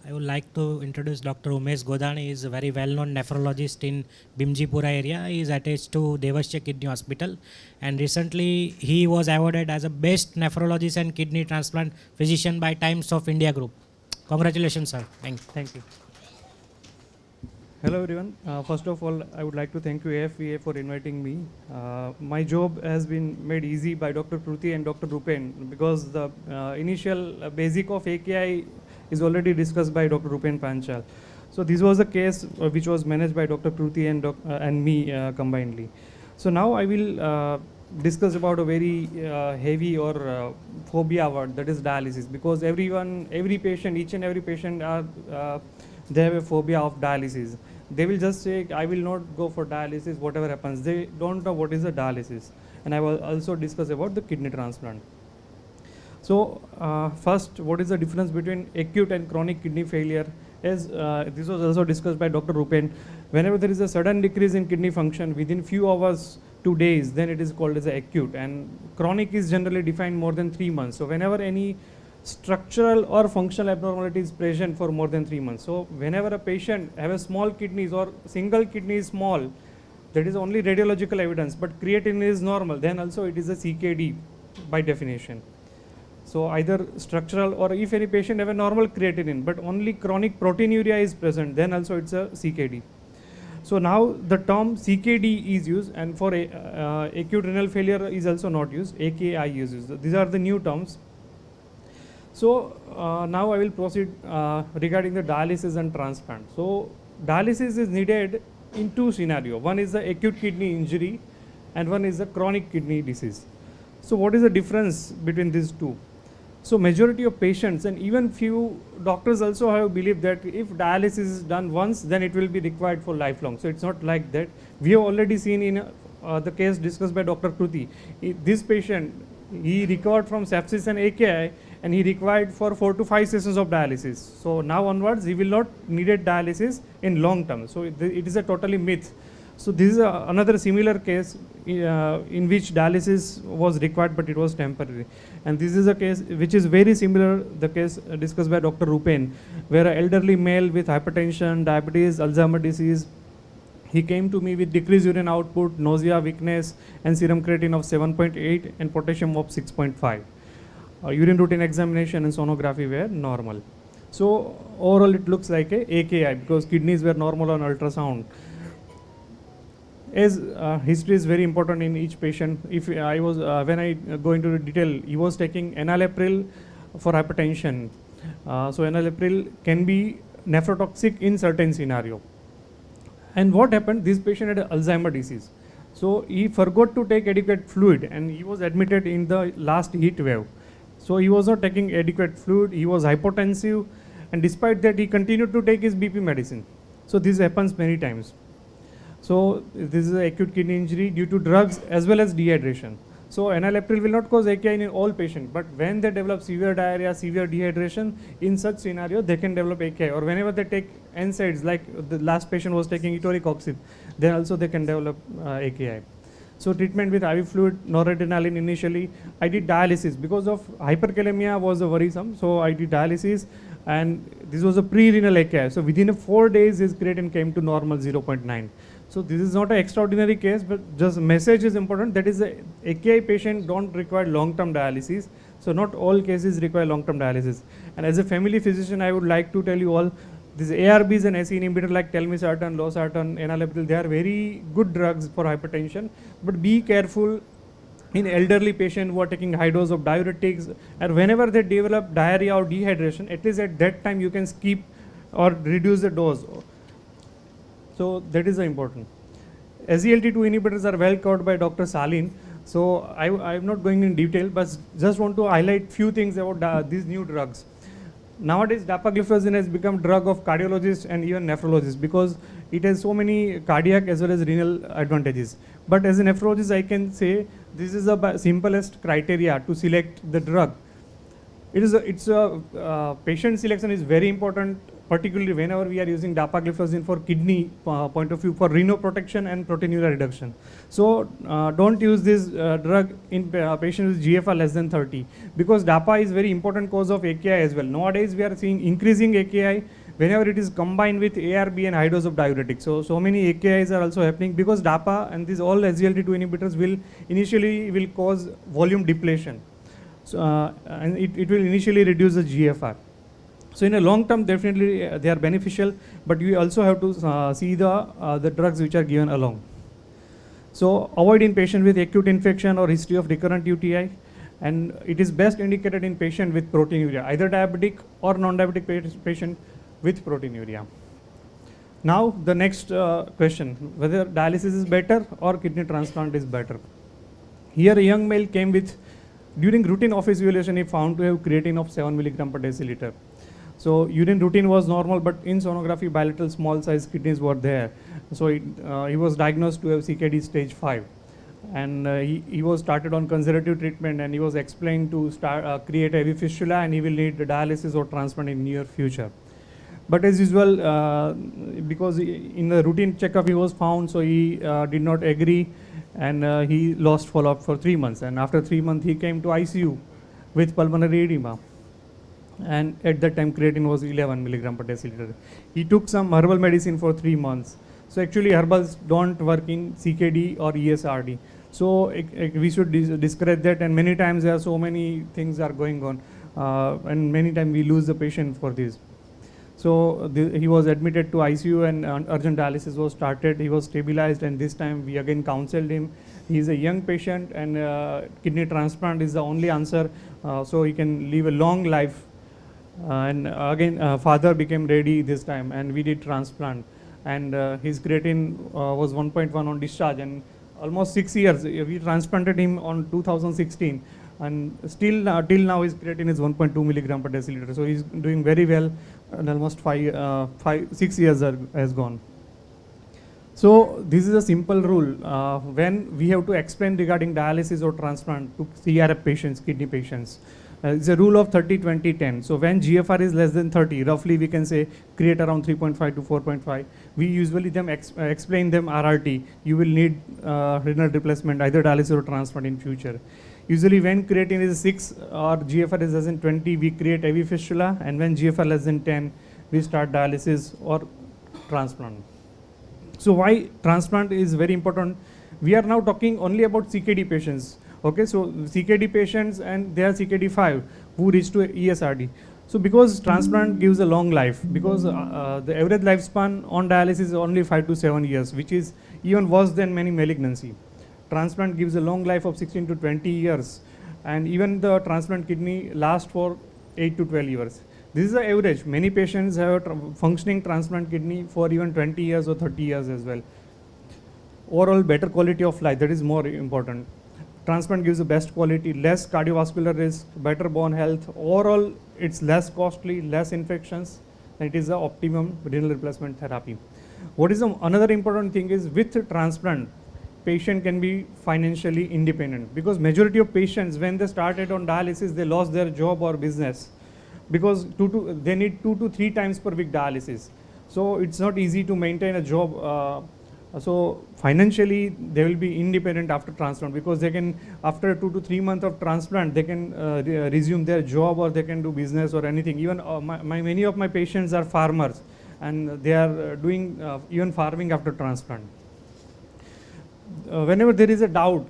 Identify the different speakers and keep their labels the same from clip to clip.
Speaker 1: I would like to introduce Dr. Umesh Godani. He is a very well-known nephrologist in Bimjipura area. He is attached to Devasya Kidney Hospital, and recently he was awarded as a best nephrologist and kidney transplant physician by Times of India Group. Congratulations, sir. Thank you.
Speaker 2: Hello everyone. First of all, I would like to thank you AFPA for inviting me. My job has been made easy by Dr. Kruti and Dr. Rupen because the initial basic of AKI is already discussed by Dr. Rupen Panchal. So this was a case which was managed by Dr. Kruti and me combinedly. So now I will discuss about a very heavy or phobia word, that is dialysis, because every patient, each and every patient they have a phobia of dialysis. They will just say, I will not go for dialysis, whatever happens. They don't know what is a dialysis. And I will also discuss about the kidney transplant. So first, what is the difference between acute and chronic kidney failure? As this was also discussed by Dr. Rupen, whenever there is a sudden decrease in kidney function within few hours to days, then it is called as acute. And chronic is generally defined more than 3 months. So whenever any structural or functional abnormality is present for more than 3 months. So whenever a patient have a small kidneys or single kidney is small, that is only radiological evidence, but creatinine is normal, then also it is a CKD by definition. So either structural, or if any patient have a normal creatinine, but only chronic proteinuria is present, then also it's a CKD. So now the term CKD is used, and for acute renal failure is also not used, AKI is used. These are the new terms. So now I will proceed regarding the dialysis and transplant. So dialysis is needed in two scenarios. One is the acute kidney injury and one is the chronic kidney disease. So what is the difference between these two? So majority of patients and even few doctors also have believed that if dialysis is done once, then it will be required for lifelong. So it's not like that. We have already seen in the case discussed by Dr. Kruti, this patient, he recovered from sepsis and AKI, and he required for 4 to 5 sessions of dialysis. So now onwards, he will not needed dialysis in long term. So it is a totally myth. So this is another similar case in which dialysis was required, but it was temporary. And this is a case which is very similar, the case discussed by Dr. Rupen, where an elderly male with hypertension, diabetes, Alzheimer's disease, he came to me with decreased urine output, nausea, weakness, and serum creatine of 7.8 and potassium of 6.5. Urine routine examination and sonography were normal. So overall it looks like a AKI because kidneys were normal on ultrasound. As history is very important in each patient. If I was when I go into the detail, he was taking enalapril for hypertension. So enalapril can be nephrotoxic in certain scenario. And what happened? This patient had Alzheimer's disease. So he forgot to take adequate fluid and he was admitted in the last heat wave. So he was not taking adequate fluid, he was hypotensive, and despite that he continued to take his BP medicine. So this happens many times. So this is an acute kidney injury due to drugs as well as dehydration. So enalapril will not cause AKI in all patients, but when they develop severe diarrhea, severe dehydration, in such scenario they can develop AKI. Or whenever they take NSAIDs, like the last patient was taking etoricoxib, then also they can develop AKI. So treatment with IV fluid, noradrenaline initially. I did dialysis because of hyperkalemia was a worrisome. So I did dialysis, and this was a pre-renal AKI. So within 4 days his creatinine came to normal 0.9. So this is not an extraordinary case, but just message is important. That is, the AKI patient don't require long-term dialysis. So not all cases require long-term dialysis. And as a family physician, I would like to tell you all, these ARBs and SE inhibitor like telmisartan, losartan, enalapril, they are very good drugs for hypertension. But be careful in elderly patients who are taking high dose of diuretics, and whenever they develop diarrhea or dehydration, at least at that time you can skip or reduce the dose. So that is important. SGLT2 inhibitors are well covered by Dr. Salin. So I am not going in detail, but just want to highlight few things about these new drugs. Nowadays, dapagliflozin has become drug of cardiologists and even nephrologists because it has so many cardiac as well as renal advantages. But as a nephrologist, I can say this is the simplest criteria to select the drug. Patient selection is very important particularly whenever we are using dapagliflozin for kidney point of view for renal protection and proteinuria reduction. So don't use this drug in patients with GFR less than 30, because DAPA is very important cause of AKI as well. Nowadays we are seeing increasing AKI whenever it is combined with ARB and high dose of diuretics. So many AKIs are also happening because DAPA and these all SGLT2 inhibitors will initially cause volume depletion. So, and it will initially reduce the GFR. So in a long term, definitely they are beneficial, but we also have to see the drugs which are given along. So avoid in patient with acute infection or history of recurrent UTI, and it is best indicated in patient with proteinuria, either diabetic or non-diabetic patient with proteinuria. Now the next question, whether dialysis is better or kidney transplant is better. Here a young male came with, during routine office evaluation he found to have creatine of 7 milligram per deciliter. So urine routine was normal, but in sonography bilateral small size kidneys were there. So he was diagnosed to have CKD stage 5, and he was started on conservative treatment, and he was explained to create a AV fistula, and he will need dialysis or transplant in near future. But as usual, because in the routine checkup he was found, so he did not agree, and he lost follow-up for 3 months. And after 3 months he came to ICU with pulmonary edema, and at that time creatine was 11 milligram per deciliter. He took some herbal medicine for 3 months. So actually herbals don't work in CKD or ESRD. So we should discourage that, and many times there are so many things are going on, and many times we lose the patient for this. So he was admitted to ICU, and urgent dialysis was started. He was stabilized, and this time we again counseled him. He is a young patient, and kidney transplant is the only answer, so he can live a long life. And again father became ready this time, and we did transplant, and his creatine was 1.1 on discharge, and almost 6 years. We transplanted him on 2016, and still till now his creatine is 1.2 milligram per deciliter. So he's doing very well, and almost 6 years has gone. So this is a simple rule when we have to explain regarding dialysis or transplant to CRF patients, kidney patients. It's a rule of 30-20-10. So when GFR is less than 30, roughly we can say create around 3.5 to 4.5. We usually explain them RRT. You will need renal replacement, either dialysis or transplant in future. Usually when creatine is 6 or GFR is less than 20, we create AV fistula, and when GFR less than 10, we start dialysis or transplant. So why transplant is very important? We are now talking only about CKD patients. Okay, so CKD patients, and they are CKD5 who reach to ESRD. So because transplant gives a long life, because the average lifespan on dialysis is only 5 to 7 years, which is even worse than many malignancy. Transplant gives a long life of 16 to 20 years, and even the transplant kidney lasts for 8 to 12 years. This is the average. Many patients have functioning transplant kidney for even 20 years or 30 years as well. Overall better quality of life, that is more important. Transplant gives the best quality, less cardiovascular risk, better bone health. Overall, it's less costly, less infections, and it is the optimum renal replacement therapy. What is another important thing is, with transplant, patient can be financially independent, because majority of patients, when they started on dialysis, they lost their job or business, because they need 2 to 3 times per week dialysis. So it's not easy to maintain a job. So financially they will be independent after transplant, because they can, after 2 to 3 months of transplant, they can resume their job, or they can do business or anything. Even many of my patients are farmers, and they are doing even farming after transplant. Whenever there is a doubt,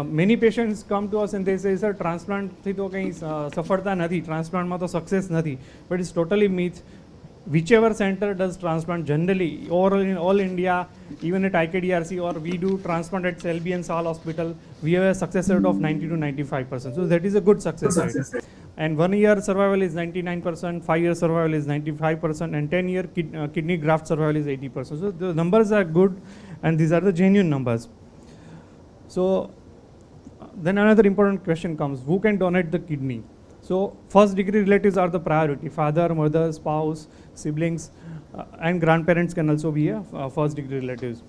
Speaker 2: many patients come to us and they say, sir, transplant થી તો કંઈ સફળતા નથી, transplant માં તો success નથી. But it's totally myth. Whichever center does transplant, generally overall in all India, even at IKDRC, or we do transplant at Selby and Sal Hospital, we have a success rate of 90 to 95%. So that is a good success rate. And 1 year survival is 99%, 5 year survival is 95%, and 10 year kidney graft survival is 80%. So the numbers are good, and these are the genuine numbers. So then another important question comes, who can donate the kidney? So first degree relatives are the priority. Father, mother, spouse, siblings, and grandparents can also be a first degree relatives.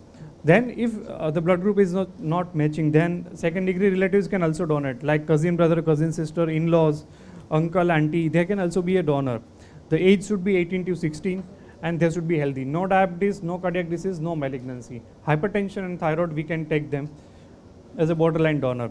Speaker 2: Then if the blood group is not matching, then second degree relatives can also donate, like cousin brother, cousin sister, in-laws, uncle, auntie, they can also be a donor. The age should be 18 to 16 and they should be healthy. No diabetes, no cardiac disease, no malignancy. Hypertension and thyroid, we can take them as a borderline donor.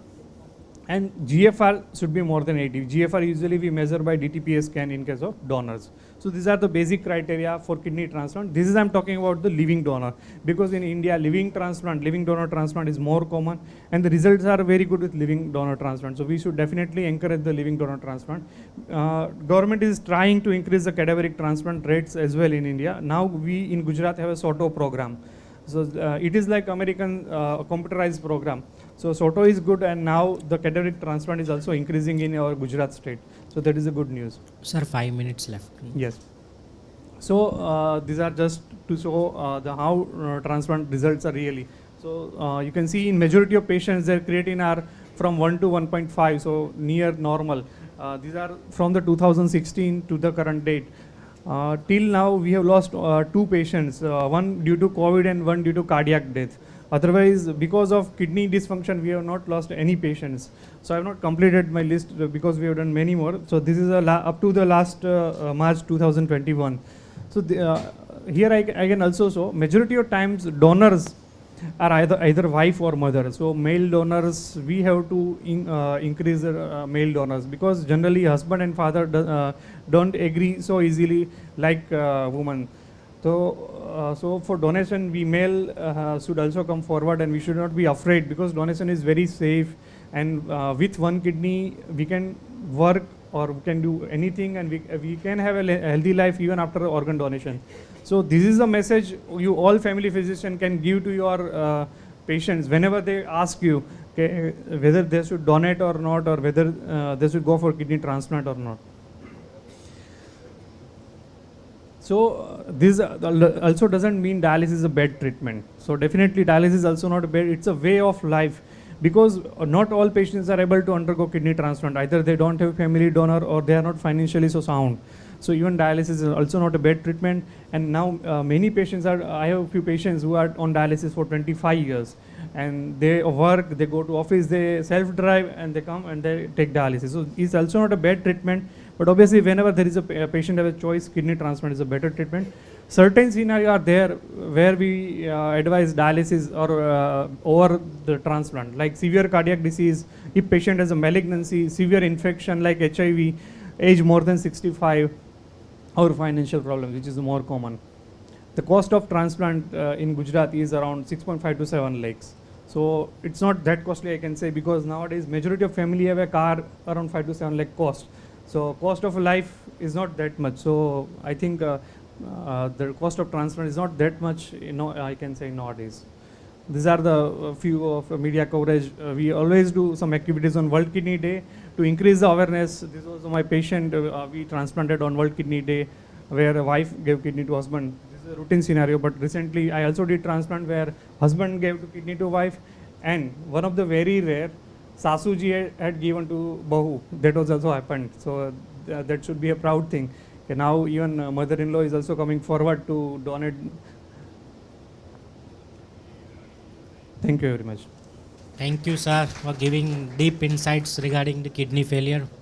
Speaker 2: And GFR should be more than 80. GFR usually we measure by DTPA scan in case of donors. So these are the basic criteria for kidney transplant. This is I'm talking about the living donor, because in India living donor transplant is more common and the results are very good with living donor transplant. So we should definitely encourage the living donor transplant. Government is trying to increase the cadaveric transplant rates as well in India. Now we in Gujarat have a SOTO program. So it is like American computerized program. So SOTO is good, and now the cadaveric transplant is also increasing in our Gujarat state. So that is a good news.
Speaker 1: Sir, 5 minutes left.
Speaker 2: Yes. So these are just to show the how transplant results are really. So you can see in majority of patients their creatine are from 1 to 1.5, so near normal. These are from the 2016 to the current date. Till now we have lost 2 patients, one due to COVID and one due to cardiac death. Otherwise, because of kidney dysfunction, we have not lost any patients. So I have not completed my list because we have done many more. So this is up to the last March 2021. So here I can also show majority of times donors are either wife or mother. So male donors, we have to increase the male donors, because generally husband and father don't agree so easily like woman. So for donation, we male should also come forward, and we should not be afraid, because donation is very safe, and with one kidney we can work or we can do anything, and we can have a healthy life even after organ donation. So this is the message you all family physician can give to your patients whenever they ask you whether they should donate or not, or whether they should go for kidney transplant or not. So this also doesn't mean dialysis is a bad treatment. So definitely dialysis is also not a bad, it's a way of life, because not all patients are able to undergo kidney transplant. Either they don't have family donor or they are not financially so sound. So even dialysis is also not a bad treatment. And now many patients are, I have a few patients who are on dialysis for 25 years. And they work, they go to office, they self-drive, and they come and they take dialysis. So it's also not a bad treatment. But obviously whenever there is a patient have a choice, kidney transplant is a better treatment. Certain scenarios are there where we advise dialysis or over the transplant, like severe cardiac disease, if patient has a malignancy, severe infection like HIV, age more than 65, or financial problems, which is more common. The cost of transplant in Gujarat is around 6.5 to 7 lakhs. So it's not that costly, I can say, because nowadays majority of family have a car around 5 to 7 lakh cost. So cost of life is not that much. So I think the cost of transplant is not that much, I can say nowadays. These are the few of media coverage. We always do some activities on World Kidney Day to increase the awareness. This was my patient we transplanted on World Kidney Day, where a wife gave kidney to husband. This is a routine scenario, but recently I also did transplant where husband gave kidney to wife, and one of the very rare, Sasuji had given to Bahu. That was also happened. So that should be a proud thing. Okay, now even mother-in-law is also coming forward to donate. Thank you very much.
Speaker 1: Thank you, sir, for giving deep insights regarding the kidney failure.